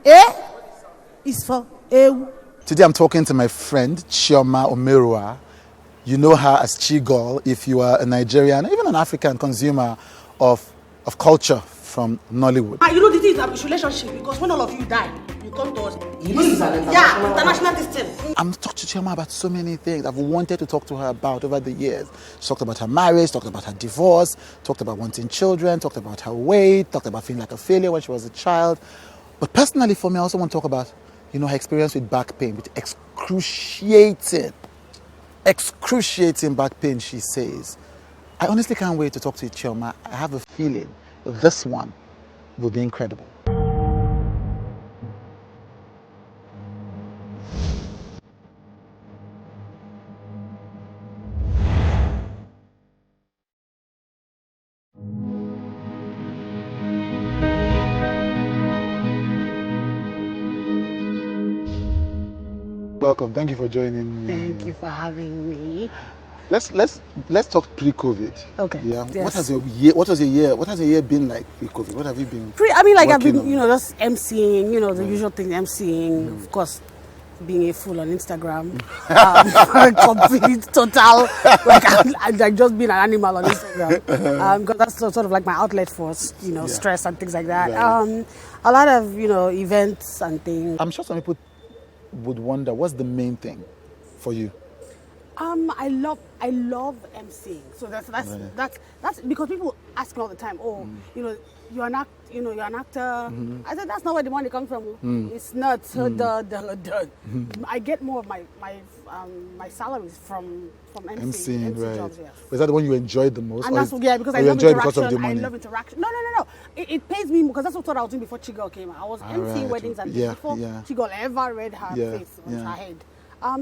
is for Ewu. Today I'm talking to my friend Chioma Omerua. You know her as Chigul if you are a Nigerian, even an African consumer of culture from Nollywood. You know, this is a relationship because when all of you die, you come to us. International system. I'm talking to Chioma about so many things I've wanted to talk to her about over the years. She talked about her marriage, talked about her divorce, talked about wanting children, talked about her weight, talked about feeling like a failure when she was a child. But personally for me, I also want to talk about, her experience with back pain, with excruciating back pain, she says. I honestly can't wait to talk to you, Chioma. I have a feeling that this one will be incredible. Welcome. Thank you for joining me. Thank you for having me. Let's talk pre-COVID. Okay. Yeah. Yes. What has your year been like pre-COVID? What have you been? I've been, just emceeing, the usual thing, emceeing, of course, being a fool on Instagram, complete, total, like just being an animal on Instagram, because that's sort of like my outlet for, stress and things like that. Right. A lot of, events and things. I'm sure some people would wonder, what's the main thing for you? I love emceeing. So that's because people ask me all the time. Oh, you're an actor. I said that's not where the money comes from. It's not. I get more of my salaries from emceeing right? jobs, yes. Is that the one you enjoyed the most? And because I love interaction. Because of the money? I love interaction. No. It pays me because that's what I was doing before Chigul came out. I was emceeing weddings and before Chigul ever read her face on her head.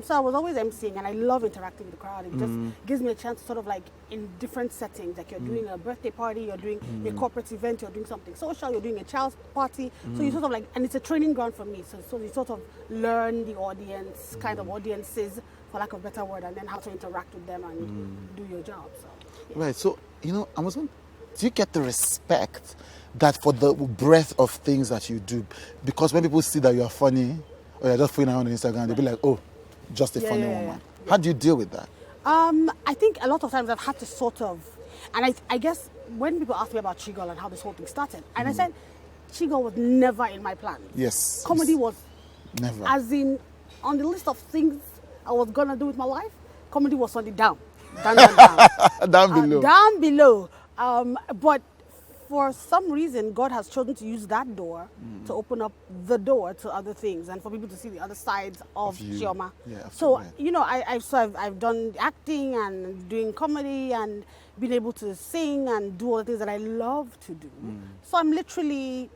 So I was always emceeing and I love interacting with the crowd. It just gives me a chance to sort of like in different settings, like you're doing a birthday party, you're doing a corporate event, you're doing something social, you're doing a child's party. So you sort of like, and it's a training ground for me. So you sort of learn the audience, kind of audiences, for lack of a better word, and then how to interact with them and do your job. So, yeah. Right. So, I was wondering, do you get the respect that for the breadth of things that you do? Because when people see that you are funny or you're just fooling around on Instagram, they'll be like, oh, just a funny woman. Yeah. How do you deal with that? I think a lot of times I've had to sort of, and I guess when people ask me about Chigul and how this whole thing started, and I said, Chigul was never in my plan. Yes. Comedy was never. As in, on the list of things I was gonna do with my life, comedy was on the down below. Down below. But for some reason, God has chosen to use that door to open up the door to other things and for people to see the other sides of Chioma. Yeah, so, I've done acting and doing comedy and been able to sing and do all the things that I love to do. So I'm literally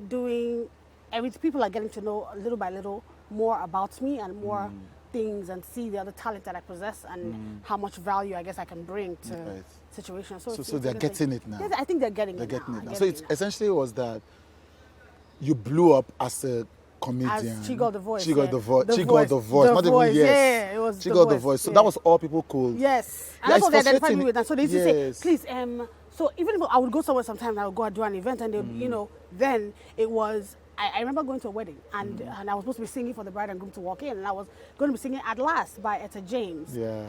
doing everything. People are getting to know little by little more about me and more things and see the other talent that I possess and how much value I guess I can bring to situations. So they're getting it now. Yes, I think they're getting it now. So it essentially was that you blew up as a comedian. As Chigul the Voice. Chigul the Voice. Not even Yeah, it was Chigul the Voice. So that was all people could. Yes. And that's what they identified me with. And so they used to say, please, so even if I would go somewhere sometimes, I would go and do an event and they, then it was, I remember going to a wedding and I was supposed to be singing for the bride and groom to walk in and I was going to be singing At Last by Etta James. Yeah.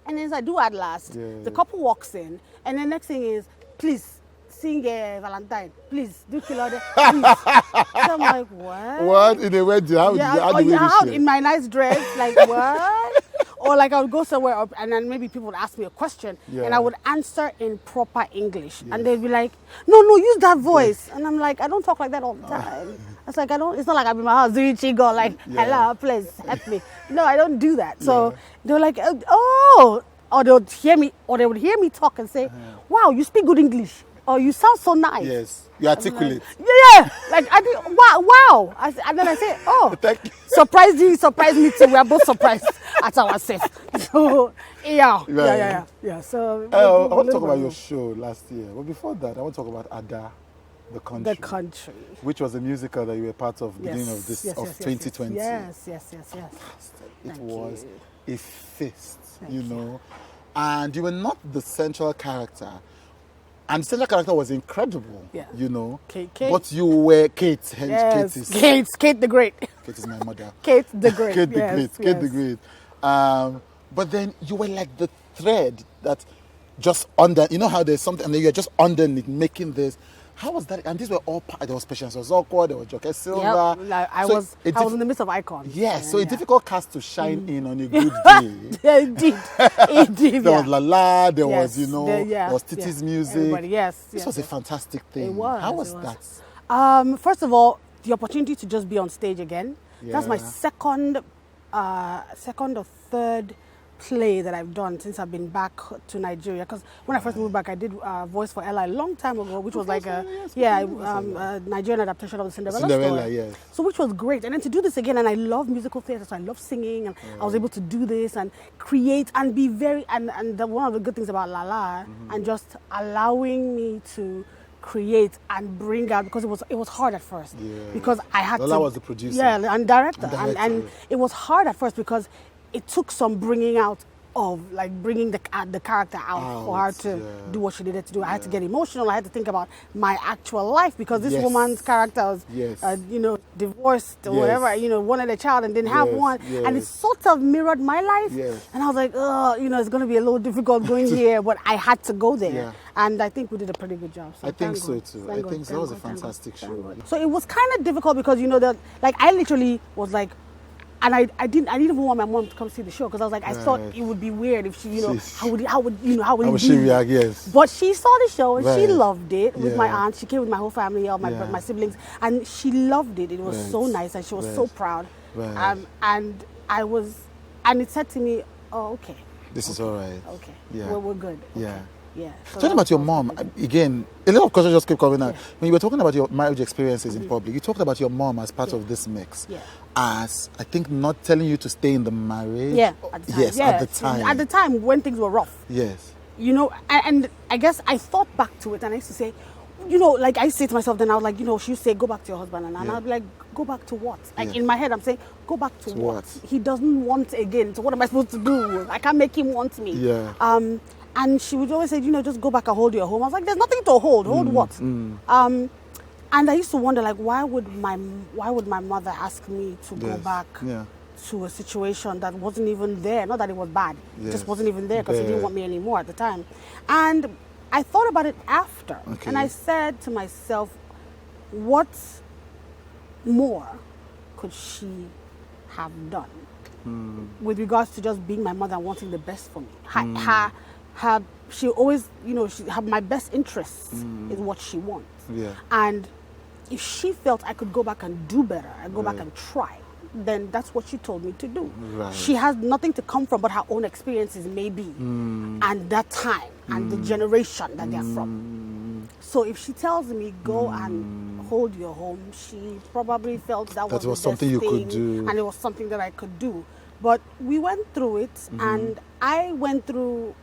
And as I do At Last, the couple walks in and the next thing is, please sing Valentine, please do Kilode, please. So I'm like, what? What? In a wedding? How in my nice dress, like what? Or like I would go somewhere up and then maybe people would ask me a question and I would answer in proper English. And they'd be like, no, use that voice. And I'm like, I don't talk like that all the time. It's like, it's not like I'm in my house doing Chigul, like, hello, please help me. No, I don't do that. So they were like, oh, or they would hear me talk and say, wow, you speak good English. Oh, you sound so nice. Yes, you articulate. Like, yeah, like I think, wow. And then I say, oh, thank you. Surprise me too. We are both surprised at ourselves. So, yeah. So I want to talk about your show last year. But before that, I want to talk about Ada, the country. Which was a musical that you were part of beginning of 2020. Yes. It was a feast, you know. And you were not the central character. And the central character was incredible. Yeah. You know. Kate. But you were Kate. Yes. Kate the Great. Kate is my mother. Kate the Great. Kate the Great. Kate the Great. But then you were like the thread that just under, you know how there's something, and then you're just underneath making this. How was that? And these were all part. There was Patience Ozokwo, there was Joke Silva. Yep. I was in the midst of icons. Yes, so a difficult cast to shine in on a good day. Yeah, it did. There was Lala, there was, there was Titi's music. Everybody, This was a fantastic thing. It was. How was that? First of all, the opportunity to just be on stage again. Yeah. That's my second or third play that I've done since I've been back to Nigeria. Because when I first moved back, I did voice for Ella a long time ago, which was like a Nigerian adaptation of the Cinderella story. Yes. So which was great. And then to do this again, and I love musical theatre, so I love singing, and I was able to do this and create and be very, and one of the good things about Lala, and just allowing me to create and bring out, because it was hard at first, because I had Lala was the producer, and director, and it was hard at first because it took some bringing out of, like, bringing the character out for her to do what she needed to do. I had to get emotional. I had to think about my actual life, because this woman's character was, divorced or whatever, wanted a child and didn't have one. And it sort of mirrored my life. And I was like, it's going to be a little difficult going here, but I had to go there. Yeah. And I think we did a pretty good job. So I think so too. I think so. That was a fantastic show. So it was kind of difficult because, I literally was like, and I didn't even want my mom to come see the show, because I was like, I thought it would be weird if she, how would she react? Yes. But she saw the show and she loved it with my aunt. She came with my whole family, all my siblings, and she loved it. It was so nice, and she was so proud. And it said to me, oh, okay. This is all right. Okay. Yeah. We're good. Okay. Yeah. Yeah. So talking about your mom, again, a lot of questions just keep coming out. When you were talking about your marriage experiences in public, you talked about your mom as part of this mix. Yeah. As, I think, not telling you to stay in the marriage. Yeah, at the time. Yes, at the time. At the time when things were rough. Yes. And I guess I thought back to it, and I used to say, like, I used to say to myself, then I was like, she would say, go back to your husband. And I'd be like, go back to what? Like, in my head, I'm saying, go back to what? He doesn't want again. So what am I supposed to do? I can't make him want me. Yeah. And she would always say, just go back and hold your home. I was like, there's nothing to hold. Hold what? And I used to wonder, like, why would my mother ask me to go back to a situation that wasn't even there? Not that it was bad. It just wasn't even there because he didn't want me anymore at the time. And I thought about it after. Okay. And I said to myself, what more could she have done with regards to just being my mother and wanting the best for me? She always, my best interests is what she wants. Yeah. And if she felt I could go back and do better, and go back and try, then that's what she told me to do. Right. She has nothing to come from but her own experiences, maybe, and that time, and the generation that they're from. So if she tells me, go and hold your home, she probably felt that was something you could do. And it was something that I could do. But we went through it, and I went through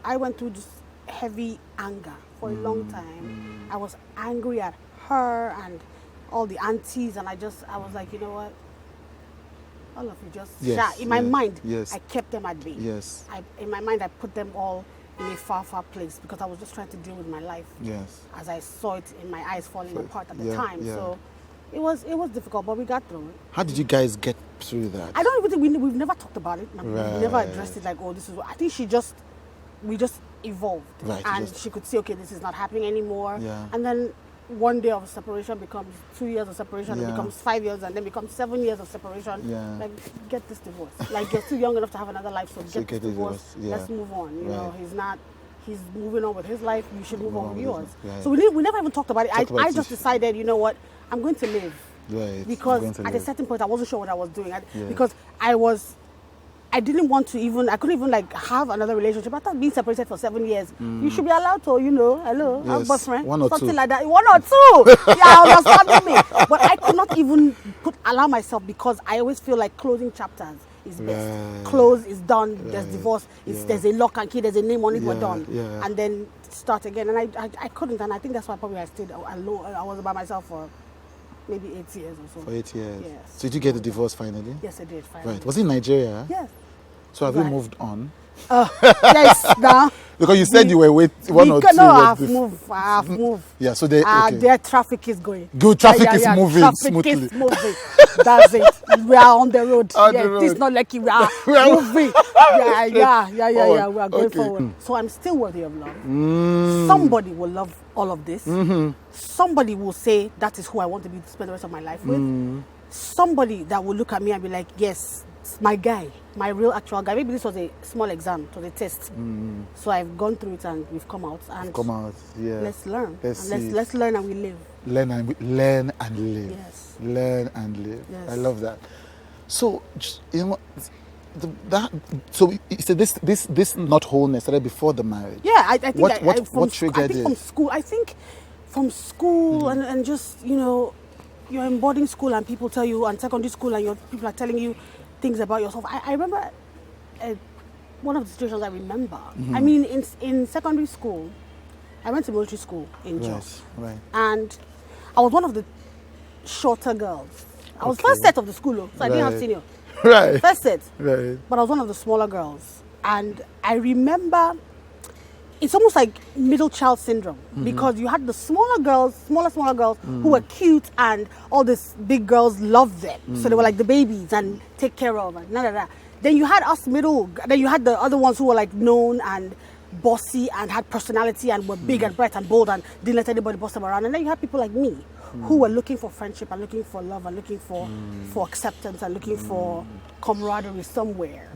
just heavy anger for a long time. I was angry at her and all the aunties, and I was like, you know what? All of you just in my mind, I kept them at bay. Yes. In my mind, I put them all in a far, far place because I was just trying to deal with my life. Yes. As I saw it in my eyes falling apart at the time. Yeah. So it was difficult, but we got through it. How did you guys get through that? I don't even think we've never talked about it. We've never addressed it like, oh, this is. I think we just evolved, and she could see, okay, this is not happening anymore. Yeah. And then one day of separation becomes 2 years of separation, it becomes 5 years, and then becomes 7 years of separation. Yeah. Like, get this divorce. Like, you're still young enough to have another life, so get this divorce. Yeah. Let's move on. You know, he's moving on with his life. You should move on with yours. Right. So we never even talked about it. I just decided, you know what, I'm going to live. Right. Because at a certain point, I wasn't sure what I was doing. Because I didn't want to I couldn't even like have another relationship. I thought being separated for 7 years, you should be allowed to, hello, have a boyfriend, something like that. 1 or 2. Yeah, understand me. But I could not even allow myself, because I always feel like closing chapters is best. Right. Close is done. Right. There's divorce. There's a lock and key. There's a name on it. We're done. Yeah. And then start again. And I couldn't. And I think that's why probably I stayed alone. I was by myself for maybe 8 years or so. For 8 years. Yes. So did you get the divorce finally? Yes, I did finally. Right. Was it in Nigeria? Yes. So have you moved on? Yes, now. Because you said you were with one or two. No, I've moved. Yeah, so their traffic is going. Good, traffic is moving traffic smoothly. Is moving. That's it. We are on the road. The road. It's not like we are moving. Yeah. We are going forward. So I'm still worthy of love. Somebody will love all of this. Somebody will say that is who I want to spend the rest of my life with. Somebody that will look at me and be like, yes, it's my guy, my real actual guy. Maybe this was a small exam, it was a test. So I've gone through it and we've come out. Yeah. Let's learn. Let's learn and we live. Learn and live. Yes. Learn and live. Yes. I love that. So, this not wholeness started before the marriage. Yeah, I think what triggered it? I think from school and just, you're in boarding school and people tell you, and secondary school and people are telling you things about yourself. I remember one of the situations I remember. I mean, in secondary school, I went to military school in Jos. Right. And I was one of the shorter girls. I was first set of the school, so I didn't have senior. Right. First set. Right. But I was one of the smaller girls. And I remember it's almost like middle child syndrome because you had the smaller girls who were cute and all these big girls loved them. So they were like the babies and take care of and Then you had us then you had the other ones who were like known and bossy and had personality and were big and bright and bold and didn't let anybody boss them around. And then you had people like me who were looking for friendship and looking for love and looking for acceptance and looking for camaraderie somewhere.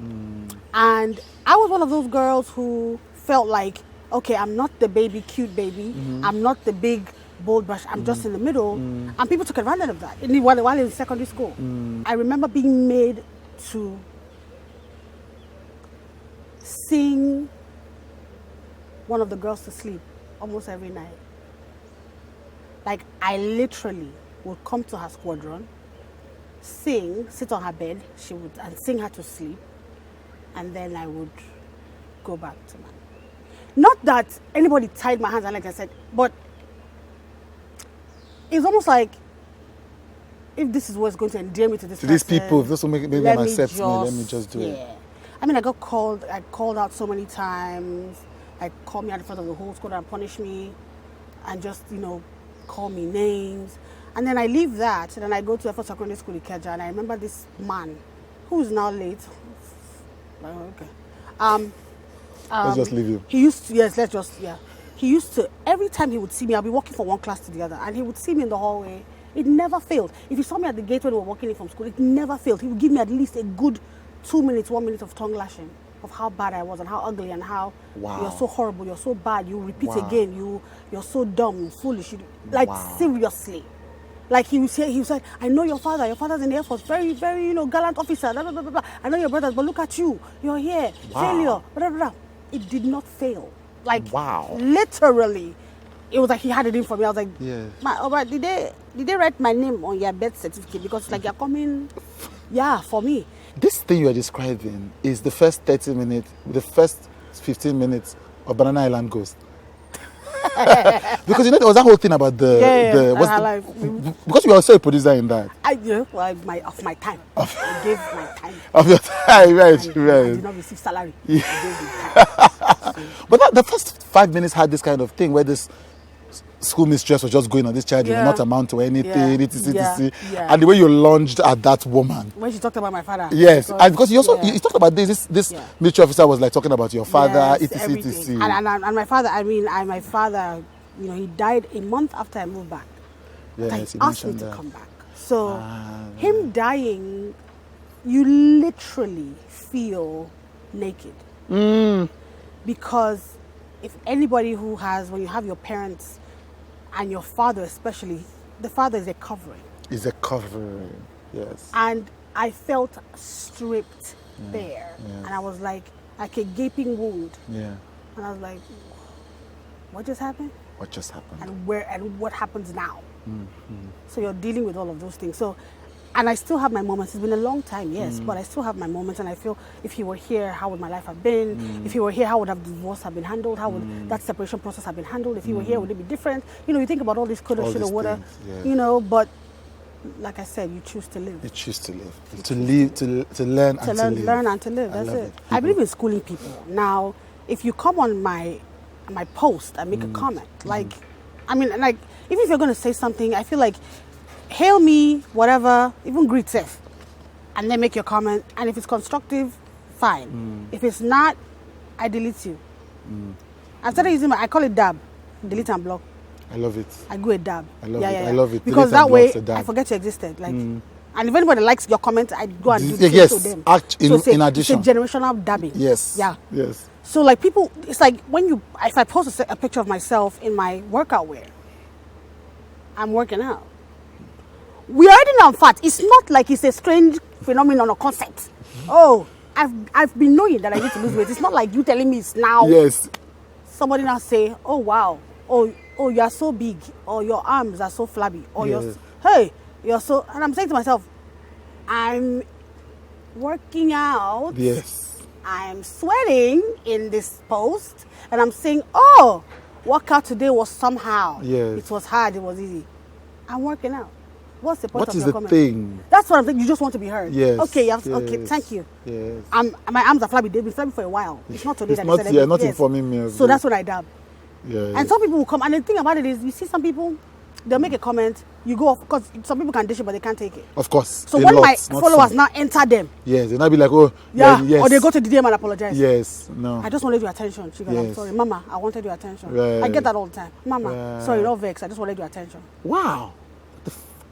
And I was one of those girls who felt like, okay, I'm not the baby, cute baby. I'm not the big, bold brush. I'm just in the middle. And people took advantage of that while in secondary school. I remember being made to sing one of the girls to sleep almost every night. Like, I literally would come to her squadron, sit on her bed, and sing her to sleep, and then I would go back to my... Not that anybody tied my hands and like I said, but it's almost like if this is what's going to endear me to this person, these people, if this will make them accept me, let me just do it. I mean, I called out so many times. Called me out in front of the whole school and punish me and just, call me names. And then I leave that and then I go to Effort Secondary School in Ikeja and I remember this man who is now late. Okay. Let's just leave him. He used to, He used to, every time he would see me, I'll be walking from one class to the other, and he would see me in the hallway. It never failed. If he saw me at the gate when we were walking in from school, it never failed. He would give me at least a good 1 minute of tongue lashing of how bad I was and how ugly and how you're so horrible, you're so bad, you repeat again, you're so dumb, foolish. Seriously. Like he would say, I know your father's in the Air Force, very, very, gallant officer, blah, blah, blah, blah. I know your brothers, but look at you, you're here, failure, blah, blah, blah. It did not fail. Like, literally, it was like he had it in for me. I was like, did they write my name on your birth certificate? Because it's like you're coming, for me. This thing you are describing is the first 30 minutes, the first 15 minutes of Banana Island Ghost. Because there was that whole thing about life. Because you were also a producer in that. Of my time. I gave my time. Of your time, right. I did not receive salary. I gave my time. But the first 5 minutes had this kind of thing where this school mistress was just going on this child, you will not amount to anything, etc. And the way you lunged at that woman. When she talked about my father. Yes, because you also you talked about this military officer was like talking about your father, etc. And my father, my father, he died a month after I moved back. Yes, he asked me to come back. So him dying, you literally feel naked. Because if anybody when you have your parents and your father especially, the father is a covering. Is a covering, yes. And I felt stripped bare. And I was like a gaping wound. Yeah. And I was like, what just happened? What just happened? And what happens now? So you're dealing with all of those things. So, and I still have my moments. It's been a long time, yes, but I still have my moments. And I feel if he were here, how would my life have been? If he were here, how would the divorce have been handled? How would that separation process have been handled? If he were here, would it be different? You think about all this coulda, shoulda, woulda, but like I said, you choose to live. You choose to live. To live, to learn and to live. Learn and to live, that's it. I believe in schooling people. Now, if you come on my post and make a comment, like, I mean, like, even if you're going to say something, I feel like, hail me, whatever, even greet self, and then make your comment. And if it's constructive, fine. If it's not, I delete you. I started using I call it dab, delete and block. I love it. I go a dab. I love it. I love it. Because that way, I forget you existed. Like, and if anybody likes your comment, I go and do the same to them. In addition. It's a generational dabbing. Yes. Yeah. Yes. So like people, it's like if I post a picture of myself in my workout wear, I'm working out. We already know I'm fat. It's not like it's a strange phenomenon or concept. Oh, I've been knowing that I need to lose weight. It's not like you telling me it's now. Yes. Somebody now say, oh wow, oh you are so big, or your arms are so flabby, or you're so, and I'm saying to myself, I'm working out. Yes. I'm sweating in this post, and I'm saying, oh, workout today was somehow. Yes. It was hard, it was easy. I'm working out. What's the point of your comment? What is the thing? That's what I'm saying. You just want to be heard. Yes. Okay, yes. Okay, thank you. Yes. My arms are flabby. They've been flabby for a while. It's not today it's that not, they said yeah, not yes. informing me. So that's what I dab. Yeah. And some people will come, and the thing about it is, you see some people, they'll make a comment, you go off, because some people can dish it, but they can't take it. Of course. So when my followers now enter them. Yes, they'll not be like, oh, yes. Or they go to the DM and apologize. Yes, no. I just wanted your attention, Chigul. Yes. I'm sorry. Mama, I wanted your attention. Right. I get that all the time. Mama, sorry, don't vex. I just wanted your attention. Wow.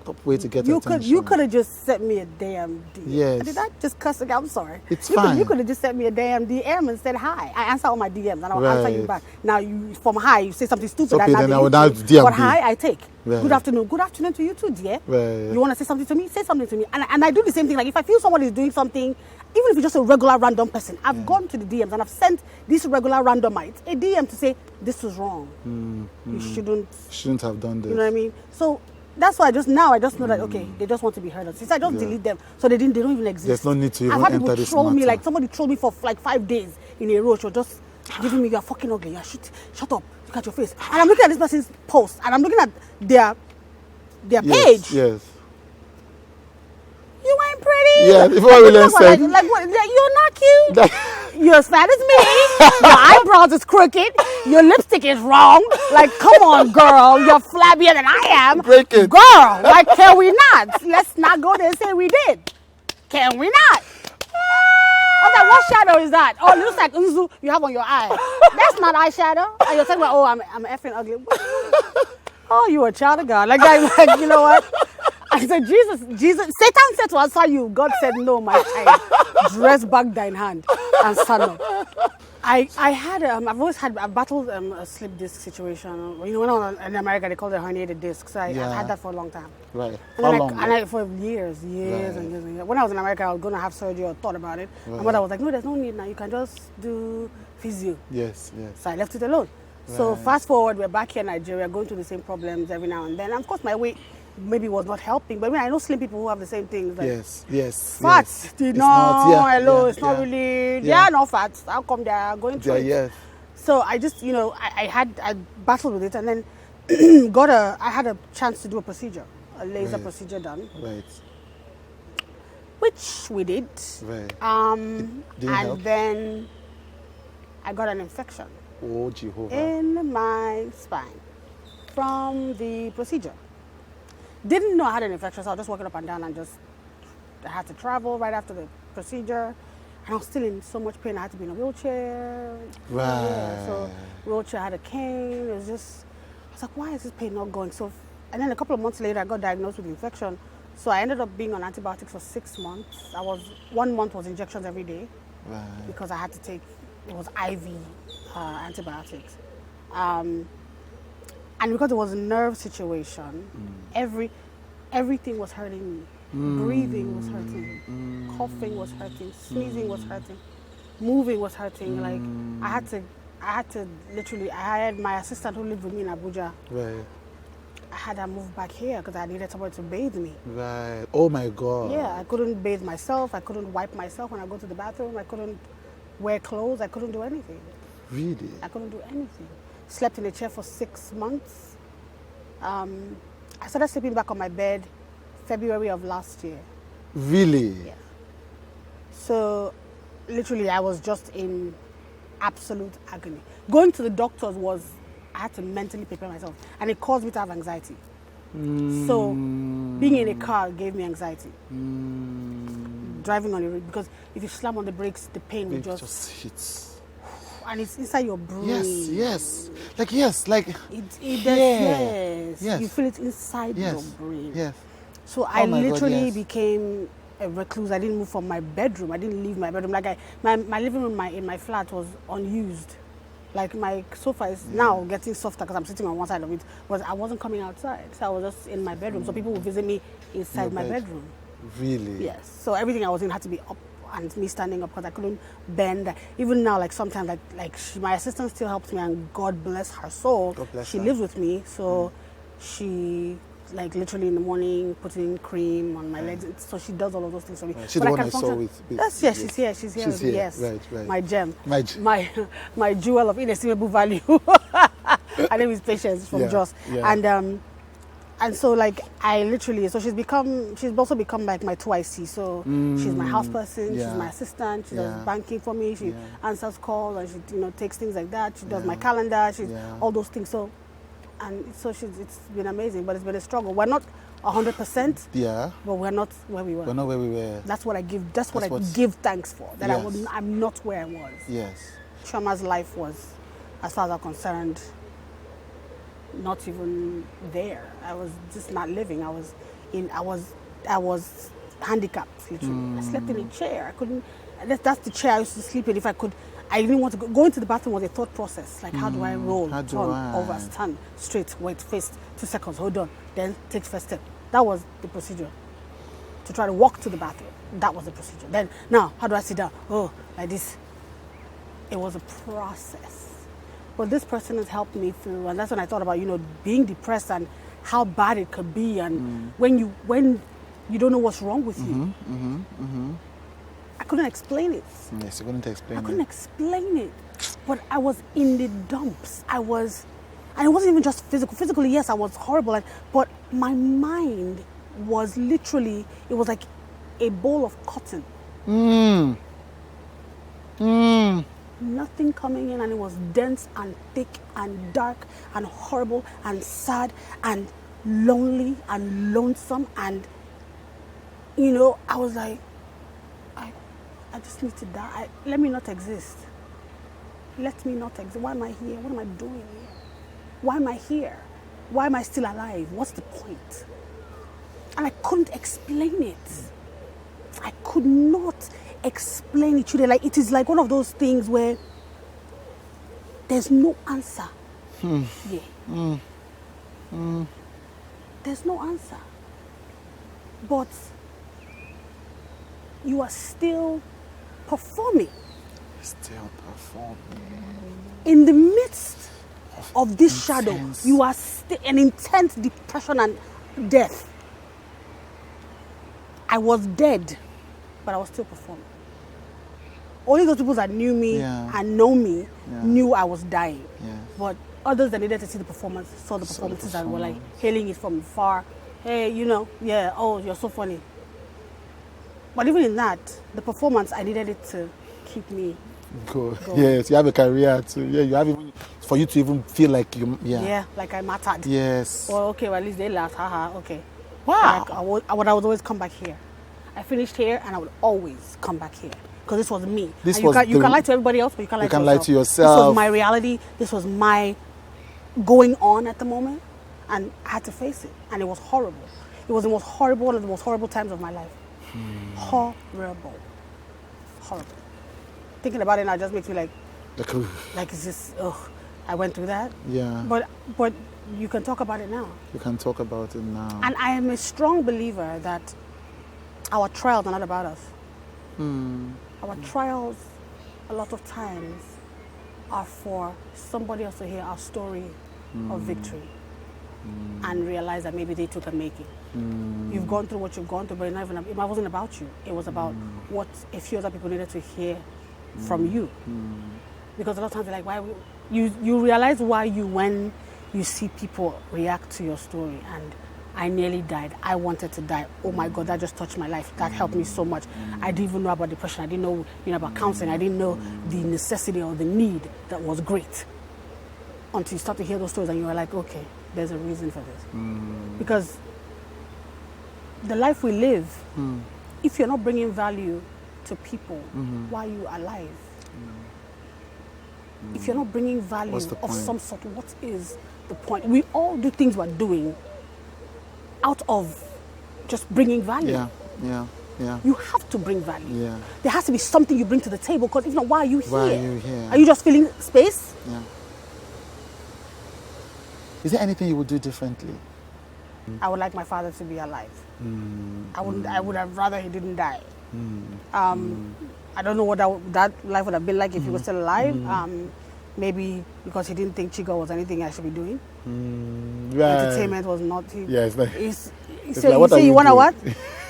Top way to get attention. You could have just sent me a damn DM. Yes. Did I just cuss again? I'm sorry. It's fine. You could have just sent me a damn DM and said hi. I answer all my DMs and I'll answer you back. Now you from hi, you say something stupid. And I will now DM. But hi, I take. Right. Good afternoon. Good afternoon to you too, dear. Right. You want to say something to me? Say something to me. And I do the same thing. Like if I feel somebody is doing something, even if it's just a regular random person, I've gone to the DMs and I've sent these regular randomites a DM to say this was wrong. You shouldn't have done this. You know what I mean? So that's why I just know that okay, they just want to be heard. Since I just delete them, so they don't even exist. There's no need to even I've had enter people this troll matter. me, like somebody trolled me for like 5 days in a row. She was just giving me, you're fucking ugly. Shut up. Look at your face. And I'm looking at this person's post and I'm looking at their page. Yes. You ain't pretty. Yeah, before we learn like what? You're not cute. You're as fat as me. Your eyebrows is crooked. Your lipstick is wrong. Like, come on, girl. You're flabbier than I am. Break it. Girl, like, can we not? Let's not go there and say we did. Can we not? I was like, what shadow is that? Oh, it looks like Unzu you have on your eye. That's not eyeshadow. And you're talking about, oh, I'm effing ugly. Oh, you a child of God. Like, you know what? I said, Jesus, Satan said to answer you. God said, no, my child. Dress back thine hand and stand up. I've battled a slip disc situation. You know, when I was in America, they called it herniated disc. So I've had that for a long time. Right. And for years and years and years. When I was in America, I was going to have surgery or thought about it. Right. My mother was like, no, there's no need now. You can just do physio. Yes. So I left it alone. Right. So fast forward, we're back here in Nigeria, going through the same problems every now and then. And of course, my weight maybe was not helping, but I know slim people who have the same things. Like fat, it's not really. They are not fat. How come they are going through it? Yes. So I just, I battled with it, and then I had a chance to do a procedure, a laser procedure done. Right. Which we did. Right. And then I got an infection. Oh, Jehovah. In my spine from the procedure. Didn't know I had an infection, so I was just walking up and down and I had to travel right after the procedure. And I was still in so much pain, I had to be in a wheelchair. Right. Yeah, so wheelchair, I had a cane. It was just, I was like, why is this pain not going? So, and then a couple of months later, I got diagnosed with infection. So I ended up being on antibiotics for 6 months. 1 month was injections every day. Right. Because I had to take, it was IV antibiotics. And because it was a nerve situation, everything was hurting me. Breathing was hurting. Coughing was hurting. Sneezing was hurting. Moving was hurting. Like I had to literally, I had my assistant who lived with me in Abuja. Right. I had to move back here because I needed somebody to bathe me. Right. Oh my God. Yeah, I couldn't bathe myself. I couldn't wipe myself when I go to the bathroom. I couldn't wear clothes. I couldn't do anything. Really? I couldn't do anything. Slept in a chair for 6 months. I started sleeping back on my bed February of last year. Really? Yeah. So, literally, I was just in absolute agony. Going to the doctors I had to mentally prepare myself, and it caused me to have anxiety. So, being in a car gave me anxiety. Driving on the road, because if you slam on the brakes, the pain will just hits. And it's inside your brain. Yes. Yes. You feel it inside your brain. Yes. So I literally became a recluse. I didn't move from my bedroom. I didn't leave my bedroom. Like my living room in my flat was unused. Like my sofa is now getting softer because I'm sitting on one side of it. But I wasn't coming outside, so I was just in my bedroom. So people would visit me inside my bedroom. Really? Yes. So everything I was in had to be up and me standing up because I couldn't bend. Even now, like sometimes, my assistant still helps me, and God bless her soul. She lives with me, so she literally in the morning putting cream on my legs. So she does all of those things for me. She's the one I saw with. Yes, she's here. She's here. Yes. Right. My gem. My jewel of inestimable value. Her name is Patience from Jos. Yeah. And so I literally, so she's also become like my 2IC. So she's my house person, she's my assistant, she does banking for me, she answers calls, and she takes things like that. She does my calendar, she's all those things. So it's been amazing, but it's been a struggle. We're not 100%. Yeah. But we're not where we were. We're not where we were. That's what I give. That's what I give thanks for. That I'm not where I was. Yes. Chioma's life was, as far as I'm concerned, not even there. I was just not living. I was handicapped, literally. I slept in a chair. I couldn't. That's the chair I used to sleep in. If I could, I didn't want to go into the bathroom. Was a thought process. Like, how do I roll, stand straight, wait, face 2 seconds, hold on, then take first step. That was the procedure. To try to walk to the bathroom. That was the procedure. Then now, how do I sit down? Oh, like this. It was a process. But this person has helped me through, and that's when I thought about, being depressed and how bad it could be, and when you don't know what's wrong with you. I couldn't explain it. Yes, you couldn't explain it. I couldn't explain it. But I was in the dumps. And it wasn't even just physical. Physically, yes, I was horrible, but my mind was literally, it was like a bowl of cotton. Nothing coming in, and it was dense and thick and dark and horrible and sad and lonely and lonesome, and I was like, I just need to die. Let me not exist. Let me not exist. Why am I here? What am I doing here? Why am I here? Why am I still alive? What's the point? And I couldn't explain it. I could not explain it, Chude. Like, it is like one of those things where there's no answer. There's no answer. But you are still performing. In the midst of this shadow, you are still an intense depression and death. I was dead, but I was still performing. Only those people that knew me and know me knew I was dying. But others that needed to see the performance saw the performances and were like hailing it from far. Hey, oh, you're so funny. But even in that, the performance, I needed it to keep me going. Yes, you have a career too. Yeah, you have even for you to even feel like you. Yeah, like I mattered. Yes. Well, okay, well, at least they laughed. Haha. Okay. Wow. Like, I would always come back here. I finished here, and I would always come back here because this was me. You can lie to everybody else, but you can't lie to yourself. This was my reality. This was my going on at the moment, and I had to face it, and it was horrible. It was the most horrible, one of the most horrible times of my life. Horrible. Thinking about it now just makes me like it's just, I went through that. Yeah. But you can talk about it now. You can talk about it now. And I am a strong believer that our trials are not about us. Our trials, a lot of times, are for somebody else to hear our story of victory and realize that maybe they too can make it. You've gone through what you've gone through, but it wasn't about you. It was about what a few other people needed to hear from you. Because a lot of times they're like, you realize why when you see people react to your story, I nearly died. I wanted to die. Oh my God, that just touched my life. That helped me so much. I didn't even know about depression. I didn't know, about counseling. I didn't know the necessity or the need that was great. Until you start to hear those stories and you're like, okay, there's a reason for this. Because the life we live, if you're not bringing value to people, why are you alive? If you're not bringing value of some sort, what is the point? We all do things we're doing out of just bringing value. Yeah. You have to bring value. Yeah. There has to be something you bring to the table, because if not, why are you here? Why are you here? Are you just filling space? Yeah. Is there anything you would do differently? I would like my father to be alive. I would have rather he didn't die. I don't know what that life would have been like if he was still alive. Maybe because he didn't think Chigul was anything I should be doing. Right. Entertainment was not. It's like. He said, like, you wanna what?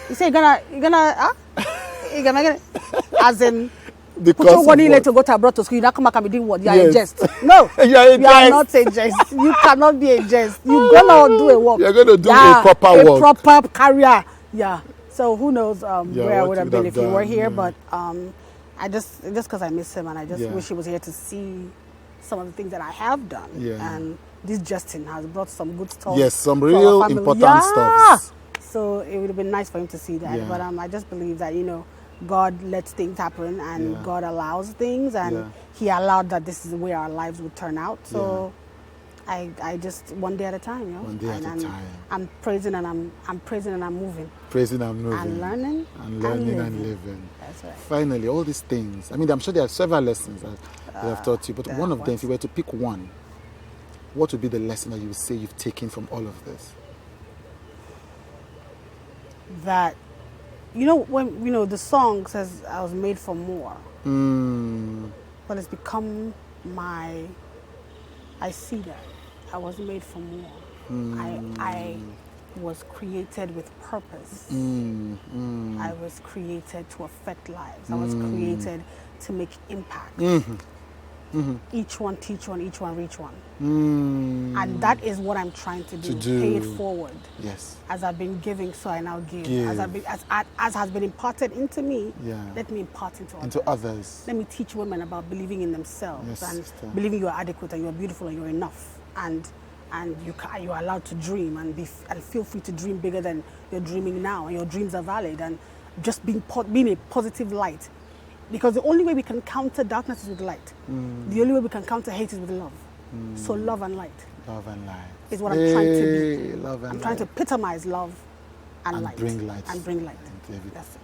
You say you're gonna as in. Because put your money to go to abroad to school. You not come back and be doing what? You are a jest. No, you are not a jest. You cannot be a jest. You're gonna do a work. You're gonna do a proper work. A proper career. Yeah. So who knows where I would have been if he were here? But I just because I miss him, and I just wish he was here to see some of the things that I have done. Yeah. And this Justin has brought some good stuff. Yes, some real important stuff. So it would have been nice for him to see that. But I just believe that God lets things happen, and God allows things, and He allowed that this is the way our lives would turn out. So I just one day at a time, One day at a time. I'm praising and I'm praising and I'm moving. Praising and moving. And learning. And learning and living. That's right. Finally, all these things. I mean, I'm sure there are several lessons that they have taught you, but one of them, if you were to pick one, what would be the lesson that you would say you've taken from all of this? That when the song says I was made for more, but it's become I see that I was made for more. I was created with purpose. I was created to affect lives. I was created to make impact. Each one teach one, each one reach one. And that is what I'm trying to do. Pay it forward. Yes. As I've been giving, so I now give. As has been imparted into me, let me impart into others. Let me teach women about believing in themselves and believing you are adequate and you are beautiful and you're enough. And you're allowed to dream and feel free to dream bigger than you're dreaming now. And your dreams are valid, and just being a positive light. Because the only way we can counter darkness is with light. The only way we can counter hate is with love. So love and light. Love and light. Is what I'm trying to be. Love and I'm trying to epitomize love and light. Bring light. And bring light. That's it.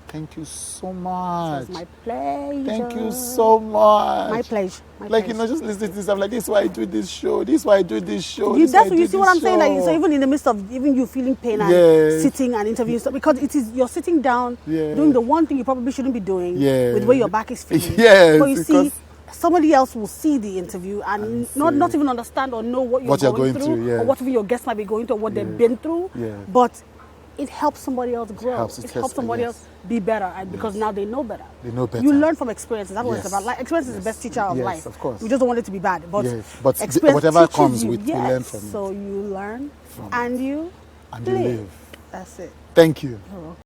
Thank you so much. It was my pleasure. Thank you so much. My pleasure. Just listening to this, I'm like, this is why I do this show. This is why I do this show. You see what I'm saying? Like, so even in the midst of even you feeling pain and sitting and interviewing stuff, because you're sitting down doing the one thing you probably shouldn't be doing with where your back is feeling. Yes. But you see, somebody else will see the interview and not even understand or know what you're going through or what even your guests might be going through or what they've been through. But it helps somebody else grow. It helps somebody else be better, and because now they know better. They know better. You learn from experiences. That's what it's about. Like, experience is the best teacher of life. Of course. We just don't want it to be bad, but whatever comes with, you learn from it. So you learn and you live. That's it. That's it. Thank you.